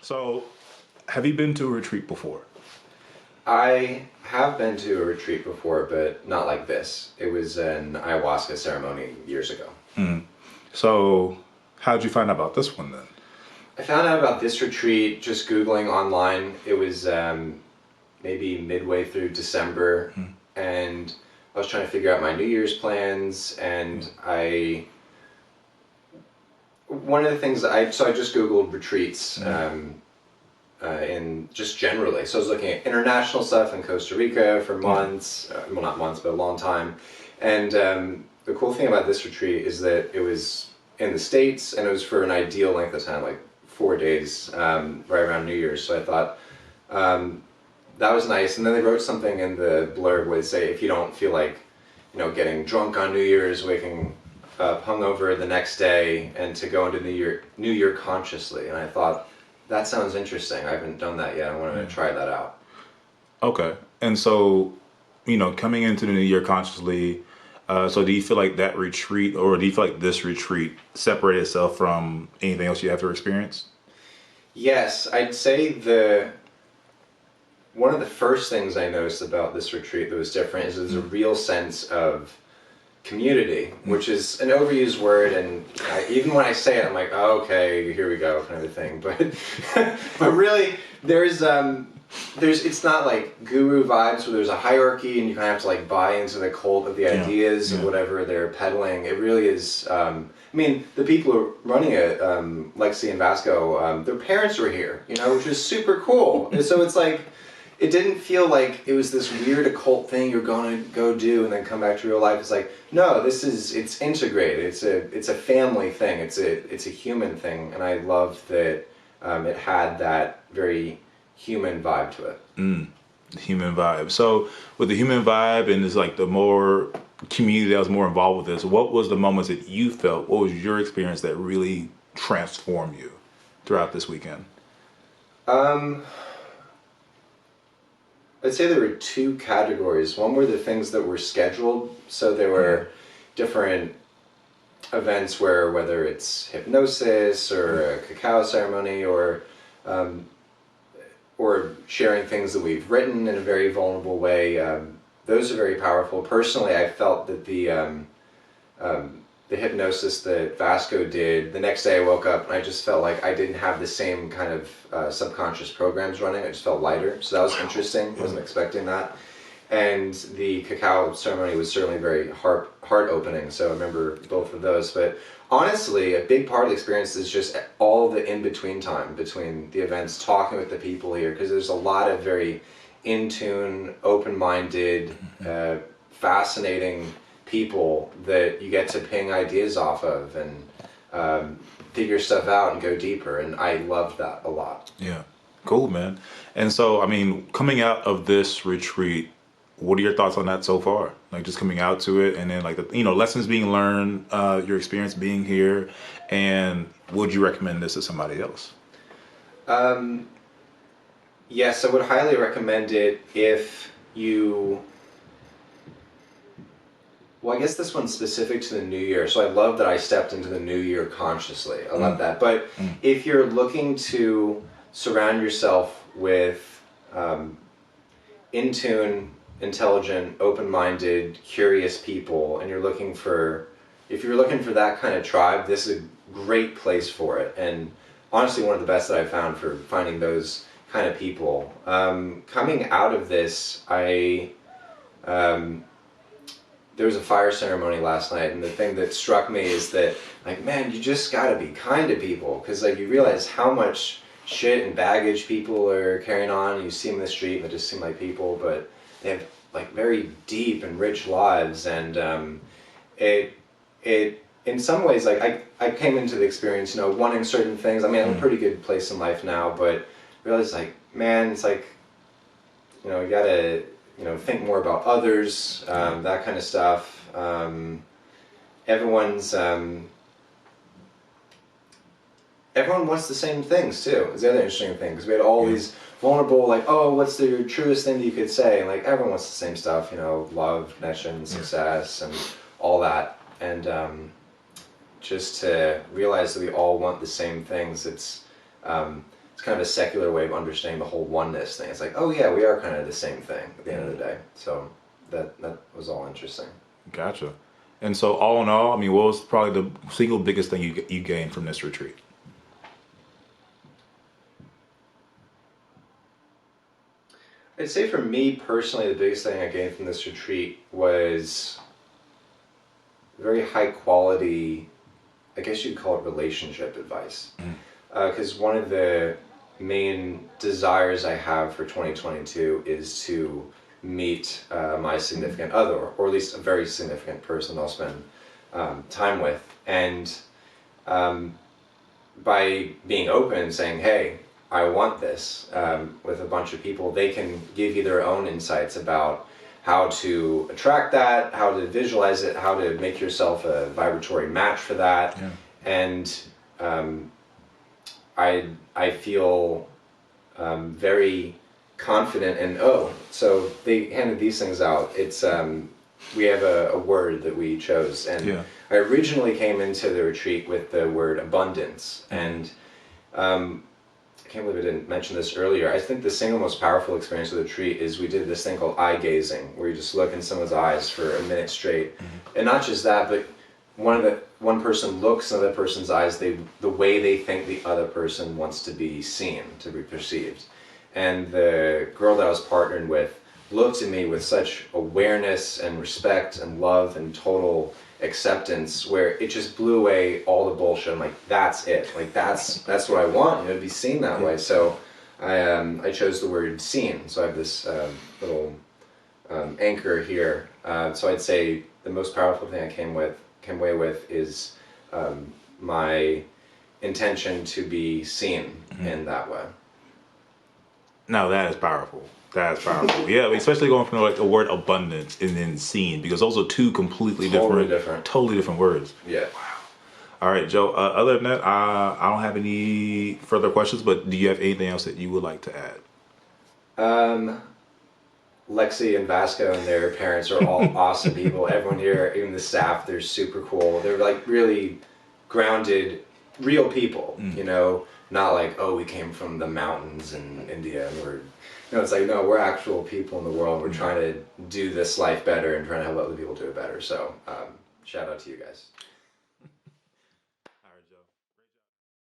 So, have you been to a retreat before? I have been to a retreat before, but not like this. It was an ayahuasca ceremony years ago. So, how'd you find out about this one then? I found out about this retreat just Googling online. It was maybe midway through December, and I was trying to figure out my New Year's plans, and one of the things so I just Googled retreats. In just generally. So I was looking at international stuff in Costa Rica for months, well not months, but a long time. And the cool thing about this retreat is that it was in the States and it was for an ideal length of time, like 4 days, right around New Year's. So I thought that was nice. And then they wrote something in the blurb where they say, if you don't feel like, getting drunk on New Year's, waking up hungover the next day, and to go into New Year consciously. And I thought, that sounds interesting. I haven't done that yet. I want to try that out. Okay. And so, coming into the new year consciously, so do you feel like that retreat, or do you feel like this retreat separated itself from anything else you have to experience? Yes, I'd say one of the first things I noticed about this retreat that was different is there's a real sense of community, which is an overused word, and even when I say it, I'm like, oh, okay, here we go, kind of a thing. But really, there's it's not like guru vibes where there's a hierarchy and you kind of have to like buy into the cult of the ideas of whatever they're peddling. It really is. I mean, the people who are running it, Lexi and Vasco, their parents were here, which was super cool. And so it's like, it didn't feel like it was this weird occult thing you're going to go do and then come back to real life. It's like, no, it's integrated. It's a family thing. It's a human thing, and I loved that it had that very human vibe to it. Human vibe. So with the human vibe and it's like the more community that was more involved with this, what was the moments that you felt? What was your experience that really transformed you throughout this weekend? I'd say there were two categories. One were the things that were scheduled. So there were different events where, whether it's hypnosis or a cacao ceremony or sharing things that we've written in a very vulnerable way, those are very powerful. Personally, I felt that the hypnosis that Vasco did, the next day I woke up and I just felt like I didn't have the same kind of subconscious programs running. I just felt lighter. So that was interesting. Wasn't expecting that. And the cacao ceremony was certainly very heart opening. So I remember both of those. But honestly, a big part of the experience is just all the in-between time between the events, talking with the people here, because there's a lot of very in-tune, open-minded, fascinating people that you get to ping ideas off of and figure stuff out and go deeper, and I loved that a lot. Yeah, cool, man. And so, I mean, coming out of this retreat, what are your thoughts on that so far? Like just coming out to it, and then like the lessons being learned, your experience being here, and would you recommend this to somebody else? Yes, I would highly recommend it if you. Well, I guess this one's specific to the new year, so I love that I stepped into the new year consciously. I love that. But if you're looking to surround yourself with in tune, intelligent, open-minded, curious people, and if you're looking for that kind of tribe, this is a great place for it. And honestly, one of the best that I've found for finding those kind of people. Coming out of this, there was a fire ceremony last night, and the thing that struck me is that, like, man, you just gotta be kind to people, because like you realize how much shit and baggage people are carrying on, and you see them in the street and they just seem like people, but they have like very deep and rich lives, and it in some ways, like I came into the experience, wanting certain things. I mean, I'm in a pretty good place in life now, but realized like, man, it's like, you gotta think more about others, that kind of stuff. Everyone wants the same things too. Is the other interesting thing, because we had all these vulnerable, like, oh, what's the truest thing that you could say? And like everyone wants the same stuff, love, connection, success, and all that. And just to realize that we all want the same things. It's it's kind of a secular way of understanding the whole oneness thing. It's like, oh yeah, we are kind of the same thing at the end of the day. So that was all interesting. Gotcha. And so, all in all, I mean, what was probably the single biggest thing you gained from this retreat? I'd say for me personally, the biggest thing I gained from this retreat was very high quality, I guess you'd call it relationship advice. Because one of the main desires I have for 2022 is to meet my significant other, or at least a very significant person I'll spend time with. And by being open and saying, hey, I want this, with a bunch of people, they can give you their own insights about how to attract that, how to visualize it, how to make yourself a vibratory match for that. Yeah. And I feel very confident in, so they handed these things out. It's we have a word that we chose, and Yeah. I originally came into the retreat with the word abundance, and I can't believe I didn't mention this earlier. I think the single most powerful experience of the retreat is we did this thing called eye gazing, where you just look in someone's eyes for a minute straight. And not just that, but one person looks in the other person's eyes the way they think the other person wants to be seen, to be perceived. And the girl that I was partnered with looked at me with such awareness and respect and love and total acceptance, where it just blew away all the bullshit. I'm like, that's it. Like that's what I want, to be seen that way. So I chose the word seen. So I have this little anchor here. So I'd say the most powerful thing I came away with is my intention to be seen in that way. Now that is powerful. That's powerful. Yeah, especially going from like the word abundance and then seen, because those are two totally different words. Yeah. Wow. All right, Joe. Other than that, I don't have any further questions. But do you have anything else that you would like to add? Lexi and Vasco and their parents are all awesome people. Everyone here, even the staff, they're super cool. They're like really grounded, real people. Not like, oh, we came from the mountains in India and it's like, no, we're actual people in the world. We're trying to do this life better and trying to help other people do it better. So shout out to you guys.